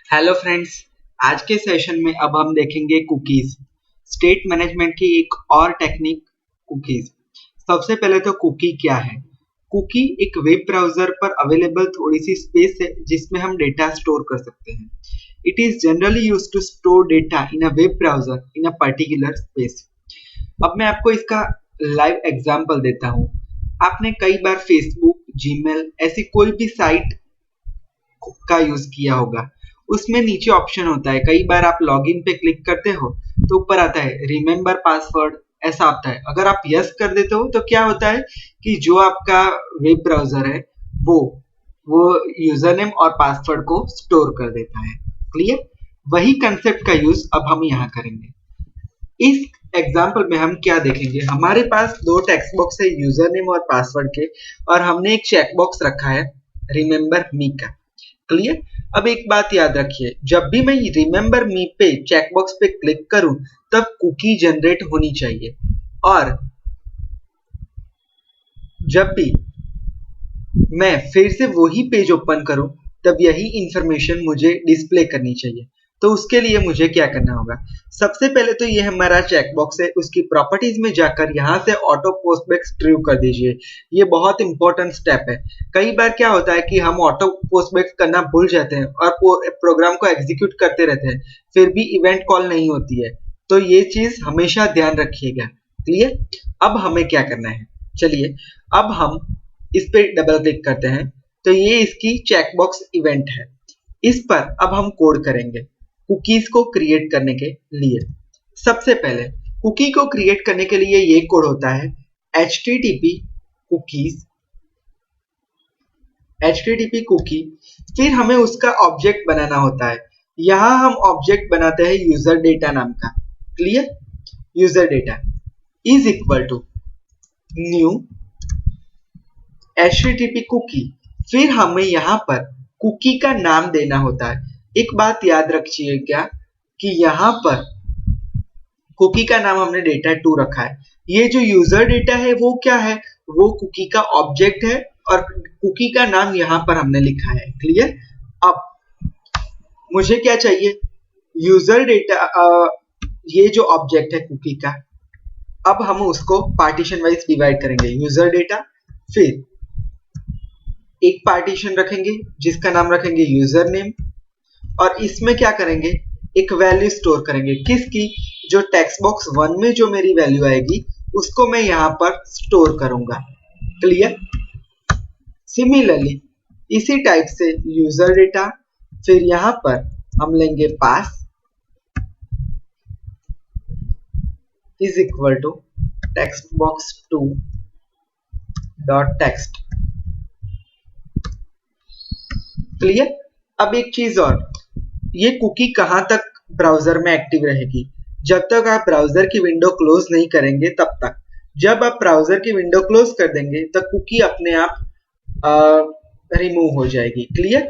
Hello friends, आज के session में अब हम देखेंगे कुकीज। स्टेट मैनेजमेंट की एक और टेक्निक कुकीज। सबसे पहले तो कुकी क्या है? कुकी एक वेब ब्राउजर पर अवेलेबल थोड़ी सी स्पेस है जिसमें हम डेटा स्टोर कर सकते हैं। It is generally used to store data in a web browser in a particular space. अब मैं आपको इसका लाइव एग्जांपल देता हूँ। आपने कई बार फेसबुक, जीमेल ऐसी कोई भी साइट का यूज किया होगा। उसमें नीचे ऑप्शन होता है, कई बार आप लॉगिन पे क्लिक करते हो तो ऊपर आता है रिमेम्बर पासवर्ड, ऐसा आता है। अगर आप यस कर देते हो तो क्या होता है कि जो आपका वेब ब्राउजर है वो वो यूजर नेम और पासवर्ड को स्टोर कर देता है। क्लियर? वही कंसेप्ट का यूज अब हम यहाँ करेंगे। इस एग्जाम्पल में हम क्या देखेंगे, हमारे पास दो टेक्स्ट बॉक्स है यूजर नेम और पासवर्ड के, और हमने एक चेक बॉक्स रखा है रिमेम्बर मी का। क्लियर? अब एक बात याद रखिए, जब भी मैं रिमेम्बर मी पे चेकबॉक्स पे क्लिक करूं तब कुकी जनरेट होनी चाहिए, और जब भी मैं फिर से वही पेज ओपन करूं तब यही इंफॉर्मेशन मुझे डिस्प्ले करनी चाहिए। तो उसके लिए मुझे क्या करना होगा? सबसे पहले तो ये हमारा चेकबॉक्स है, उसकी प्रॉपर्टीज में जाकर यहाँ से ऑटो पोस्टबैक्स ट्रू कर दीजिए। ये बहुत इंपॉर्टेंट स्टेप है। कई बार क्या होता है कि हम ऑटो पोस्टबैक्स करना भूल जाते हैं और प्रोग्राम को एग्जीक्यूट करते रहते हैं, फिर भी इवेंट कॉल नहीं होती है। तो ये चीज हमेशा ध्यान रखिएगा। क्लियर? अब हमें क्या करना है, चलिए अब हम इस पे डबल क्लिक करते हैं तो ये इसकी चेकबॉक्स इवेंट है। इस पर अब हम कोड करेंगे कुकीज को क्रिएट करने के लिए। सबसे पहले कुकी को क्रिएट करने के लिए ये कोड होता है http cookies, http कुकी। फिर हमें उसका ऑब्जेक्ट बनाना होता है। यहाँ हम ऑब्जेक्ट बनाते हैं यूजर डेटा नाम का। Clear? User data is equal to new http cookie. फिर हमें यहाँ पर कुकी का नाम देना होता है। एक बात याद रखिएगा कि यहाँ पर कुकी का नाम हमने डेटा 2 रखा है। ये जो यूजर डेटा है वो क्या है? वो कुकी का ऑब्जेक्ट है, और कुकी का नाम यहाँ पर हमने लिखा है। क्लियर? अब मुझे क्या चाहिए? यूजर डेटा, ये जो ऑब्जेक्ट है कुकी का, अब हम उसको पार्टीशन वाइज डिवाइड करेंगे। यूजर डेटा, फिर एक पार्टीशन रखेंगे जिसका नाम रखेंगे यूजर नेम, और इसमें क्या करेंगे, एक वैल्यू स्टोर करेंगे। किसकी? जो टेक्स्ट बॉक्स 1 में जो मेरी वैल्यू आएगी उसको मैं यहाँ पर स्टोर करूंगा। क्लियर? सिमिलरली इसी टाइप से यूजर डेटा, फिर यहाँ पर हम लेंगे pass is equal to text box 2 dot text. Clear? अब एक चीज और, ये कुकी कहां तक ब्राउजर में एक्टिव रहेगी? जब तक आप ब्राउजर की विंडो क्लोज नहीं करेंगे तब तक। जब आप ब्राउजर की विंडो क्लोज कर देंगे तो कुकी अपने आप रिमूव हो जाएगी। क्लियर?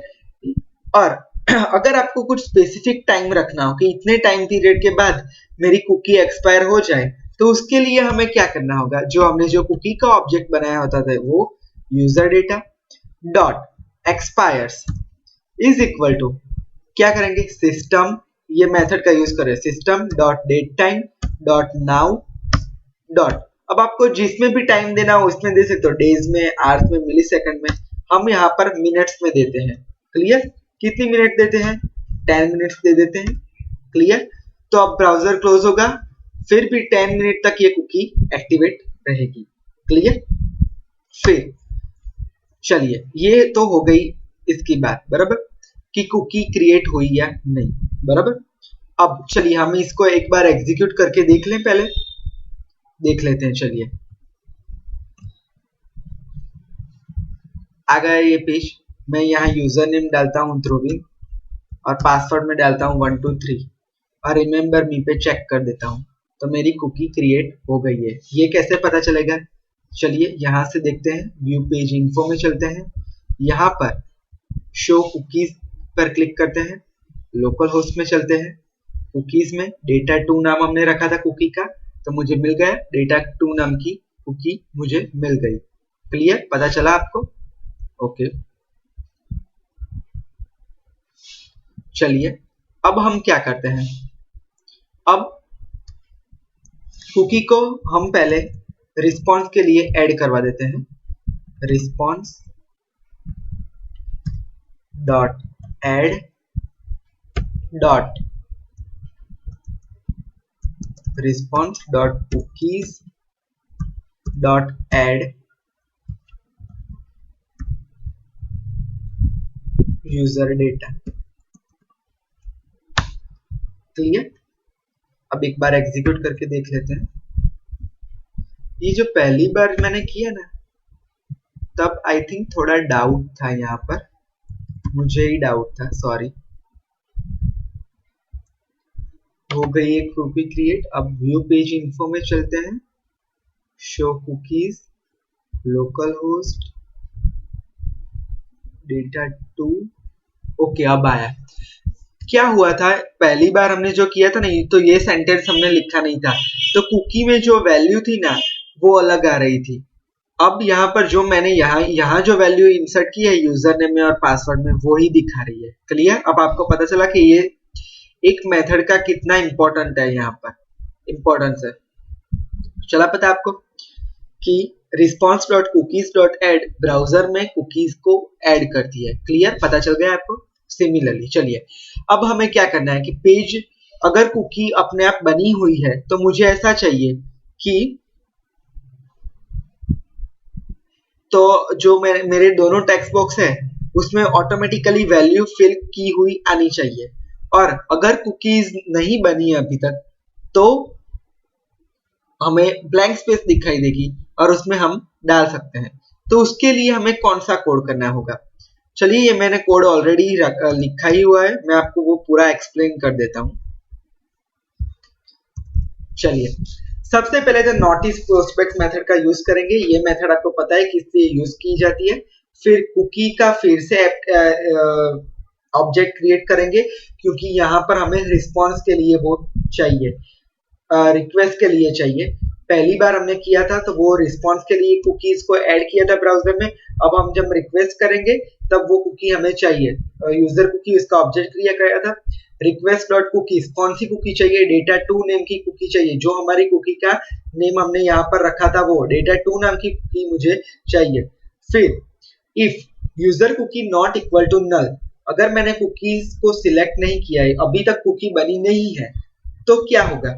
और अगर आपको कुछ स्पेसिफिक टाइम रखना हो कि इतने टाइम पीरियड के बाद मेरी कुकी एक्सपायर हो जाए, तो उसके लिए हमें क्या करना होगा? जो हमने जो कुकी का ऑब्जेक्ट बनाया होता था वो user data dot expires is equal to, क्या करेंगे, सिस्टम, ये मेथड का यूज करें, system dot date time dot now dot. अब आपको जिसमें भी टाइम देना हो उसमें दे सकते हो, डेज में, आवर्स में, मिली सेकंड में। हम यहाँ पर मिनट्स में देते हैं। क्लियर? कितनी मिनट देते हैं? 10 मिनट्स दे देते हैं। क्लियर? तो अब ब्राउजर क्लोज होगा, फिर भी 10 मिनट तक ये कुकी एक्टिवेट रहेगी। क्लियर? फिर चलिए, ये तो हो गई इसकी बात, बराबर, कि कुकी क्रिएट हुई या नहीं। बराबर? अब चलिए हम इसको एक बार एग्जीक्यूट करके देख लें। पहले देख लेते हैं। चलिए, आ गया ये पेज। मैं यहाँ यूजर नेम डालता हूँ ध्रुविन, और पासवर्ड में डालता हूँ 123, और रिमेम्बर मी पे चेक कर देता हूँ तो मेरी कुकी क्रिएट हो गई है। ये कैसे पता चलेगा? चलिए यहाँ से देखते हैं, व्यू पेज इन्फो में चलते हैं। यहाँ पर शो कुकीज पर क्लिक करते हैं, लोकल होस्ट में चलते हैं। कुकीज में डेटा 2 नाम हमने रखा था कुकी का, तो मुझे मिल गया डेटा 2 नाम की कुकी, मुझे मिल गई। क्लियर? पता चला आपको? ओके, चलिए अब हम क्या करते हैं, अब कुकी को हम पहले रिस्पॉन्स के लिए ऐड करवा देते हैं। Response dot add dot response dot cookies dot add user data. Clear? अब एक बार एग्जीक्यूट करके देख लेते हैं। ये जो पहली बार मैंने किया ना, तब आई थिंक थोड़ा डाउट था, यहाँ पर मुझे ही डाउट था, सॉरी। हो गई एक कुकी क्रिएट। अब व्यू पेज इन्फो में चलते हैं, show cookies local host data 2। Okay, अब आया। क्या हुआ था, पहली बार हमने जो किया था ना, तो ये सेंटेंस हमने लिखा नहीं था, तो कुकी में जो वैल्यू थी ना वो अलग आ रही थी। अब यहाँ पर जो मैंने यहाँ जो वैल्यू इंसर्ट की है यूजर नेम में और पासवर्ड में, वो ही दिखा रही है। क्लियर? अब आपको पता चला कि ये एक मेथड का कितना इंपॉर्टेंट है, यहाँ पर इंपॉर्टेंस है। चला पता आपको कि response.cookies.add ब्राउजर में कुकीज को ऐड करती है। क्लियर? पता चल गया आपको? सिमिलरली चलिए अब हमें क्या करना है कि पेज अगर कुकी अपने आप बनी हुई है तो मुझे ऐसा चाहिए कि तो जो मेरे दोनों टेक्स्ट बॉक्स है उसमें ऑटोमेटिकली वैल्यू फिल की हुई आनी चाहिए, और अगर कुकीज नहीं बनी है अभी तक तो हमें ब्लैंक स्पेस दिखाई देगी और उसमें हम डाल सकते हैं। तो उसके लिए हमें कौन सा कोड करना होगा? चलिए, ये मैंने कोड ऑलरेडी लिखा ही हुआ है, मैं आपको वो पूरा एक्सप्लेन कर देता हूं। चलिए, सबसे पहले तो नॉट इज प्रोस्पेक्ट मेथड का यूज करेंगे। ये मेथड आपको पता है किस लिए यूज की जाती है। फिर कुकी का फिर से ऑब्जेक्ट क्रिएट करेंगे, क्योंकि यहाँ पर हमें रिस्पॉन्स के लिए वो चाहिए, रिक्वेस्ट के लिए चाहिए। पहली बार हमने किया था तो वो रिस्पॉन्स के लिए कुकीज को ऐड किया था ब्राउजर में। अब हम जब रिक्वेस्ट करेंगे तब वो कुकी हमें चाहिए, यूजर कुकी, उसका ऑब्जेक्ट क्रिएट किया था। रिक्वेस्ट डॉट कुकीज, कौन सी कुकी चाहिए? डेटा 2 नेम की कुकी चाहिए। जो हमारी कुकी का नेम हमने यहाँ पर रखा था वो डेटा 2 नाम की कुकी मुझे चाहिए। फिर if user cookie not equal to null, अगर मैंने कुकीज को सिलेक्ट नहीं किया है, अभी तक कुकी बनी नहीं है, तो क्या होगा?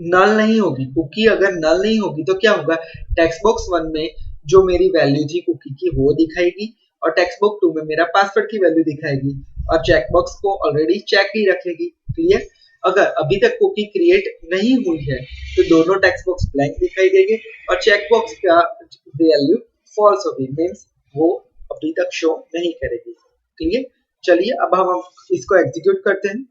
नल नहीं होगी कुकी। अगर नल नहीं होगी तो क्या होगा? टेक्स्ट बॉक्स 1 में जो मेरी वैल्यू थी कुकी की वो दिखाएगी, और टेक्स्ट बॉक्स 2 में मेरा पासवर्ड की वैल्यू दिखाएगी, और चेक बॉक्स को ऑलरेडी चेक ही रखेगी। क्लियर? अगर अभी तक कुकी क्रिएट नहीं हुई है तो दोनों टेक्स्ट बॉक्स ब्लैंक दिखाई देंगे और चेक बॉक्स का वैल्यू फॉल्स होगी, मींस वो अभी तक शो नहीं करेगी। क्लियर? चलिए अब हम इसको एग्जीक्यूट करते हैं।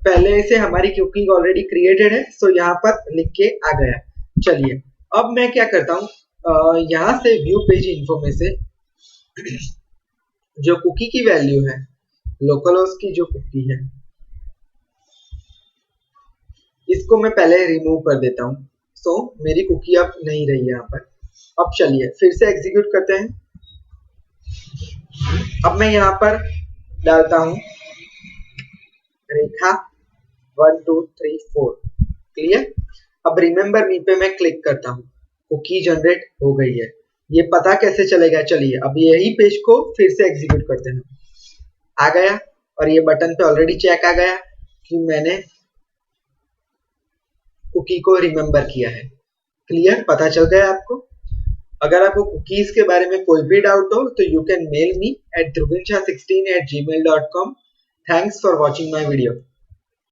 पहले से हमारी कुकी ऑलरेडी क्रिएटेड है, सो यहाँ पर लिख के आ गया। चलिए अब मैं क्या करता हूँ, यहाँ से व्यू पेज इन्फो में से जो कुकी की वैल्यू है, लोकलहोस्ट की जो कुकी है, इसको मैं पहले रिमूव कर देता हूँ। सो मेरी कुकी अब नहीं रही यहाँ पर। अब चलिए फिर से एग्जीक्यूट करते हैं। अब मैं यहाँ पर डालता हूँ रेखा 1 2 3 4। क्लियर? अब रिमेंबर मी पे मैं क्लिक करता हूँ, कुकी जनरेट हो गई है। ये पता कैसे चलेगा? चलिए अब यही पेज को फिर से एग्जीक्यूट करते हैं। आ गया, और ये बटन पे ऑलरेडी चेक आ गया कि मैंने कुकी को रिमेंबर किया है। क्लियर? पता चल गया आपको? अगर आपको कुकीज के बारे में कोई भी डाउट हो तो you can mail me at dhruvin16@gmail.com। Thanks for watching my video.